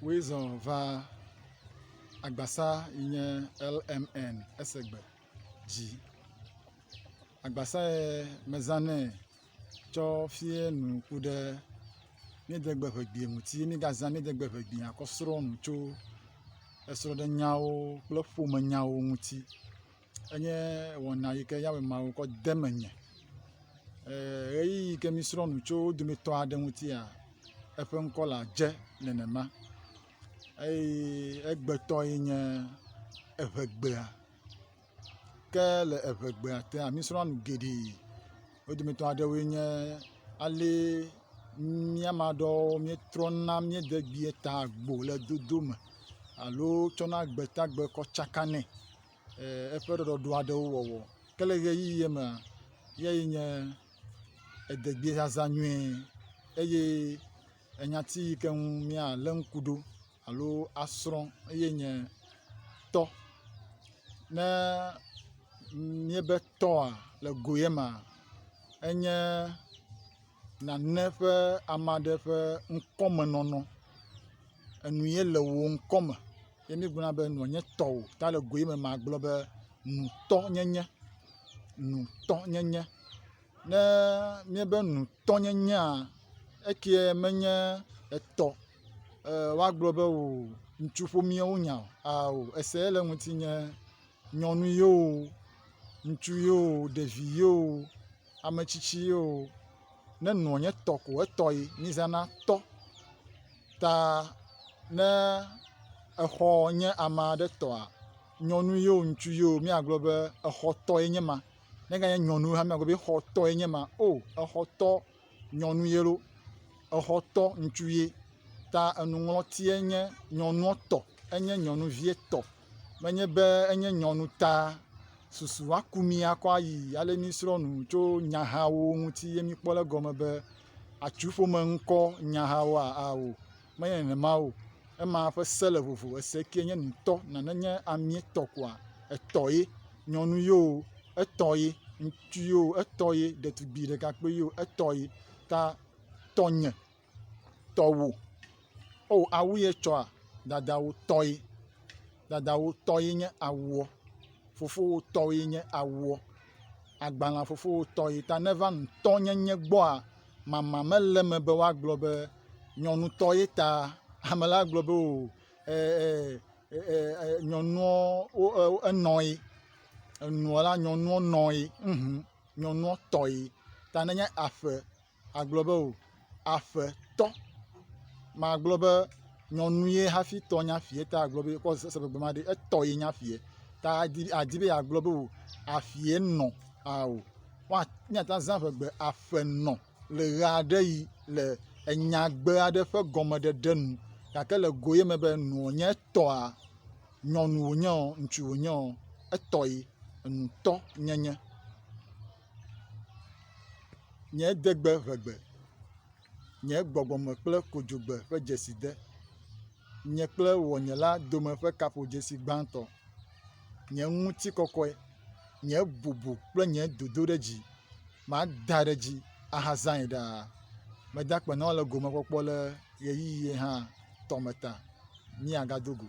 Wizon va agbasa inye LMN esegbe ji agbasa mezane cho fie nu kude mi degbe hegbi muti mi gaza mi degbe hegbi akosro nu cho esro de nyawo kple fome nyawo muti enye wona yike yawe mawo ko demenye eyi ke mi sro nu cho dumeto ade muti a efe nkola je nenema egbeto yenye evegbea ke le evegbea te ami sro nu gedi odumeto ade wenye ale miamado mi trona mi degbie ta agbo le dodome alo tsona gbetagbe ko tsakane efe dodo ade wowo kele yi yeme yenye edegbie zaza nyue eye enyati ke mia lenkudo alo asron yenye to ne miebe to a le goyema enye na nefe amade fe nkome nono enuye le wo nkome yemi gbuna be no nye to ta le goyema ma glo be nu to nyenye ne miebe nu to nyenye a ekie menye eto wa glo be o ntufo miwo nya o ese le nti nye nyonu yo ntu yo devi yo amechichi yo ne no nye to ko etoyi ni zana to ta ne exo nye amade to a nyonu yo ntu yo mi aglo be exo to yenye ma ne ga nyonu ha mi aglo be exo to yenye ma o exo to nyonu yelo exo to ntu ye ta enungloti enye nyonu to enye nyonu vie to menye be enye nyonu ta susu akumi akwa yi ale mi sro nu cho nyahawo nti yemi kpole gome be atufo menko nyahawo awo menye ne mawo e ma fe sele vovo ese kenye nto na nenye ami to kwa etoyi nyonu yo etoyi ntu yo etoyi detubi de kakpe yo etoyi ta tonye towo o awuye cho a dadawo toyi nye awo fofo toyi nye awo agbala fofo toyi ta neva ntonye nye gbo a mama mele me be wa glo be nyonu toyi ta amela glo be o nyonu enoyi enuola nyonu noyi nyonu toyi ta nenye afe aglo be o afe to ma glo be nyonu ye hafi to nya fie ta glo be ko se be ma de etoyi nya fie ta adibe ya glo be o afie no awo wa nya ta zan fe gbe afe no le rade yi le enyagbe ade fe gome de denu ka le goye me be nu nye to a nyonu onyo ntu onyo etoyi nu to nyenye nye degbe vegbe nye gbogbo me kple kojogbe fe jeside nye kple wonyela dome fe kapo jesi gbanto nye nguti kokoe nye bubu kple nye dodo de ji ma da de ji ahazan da me da kpe no le gome kokpo le yeyi ha tometa ni agadogo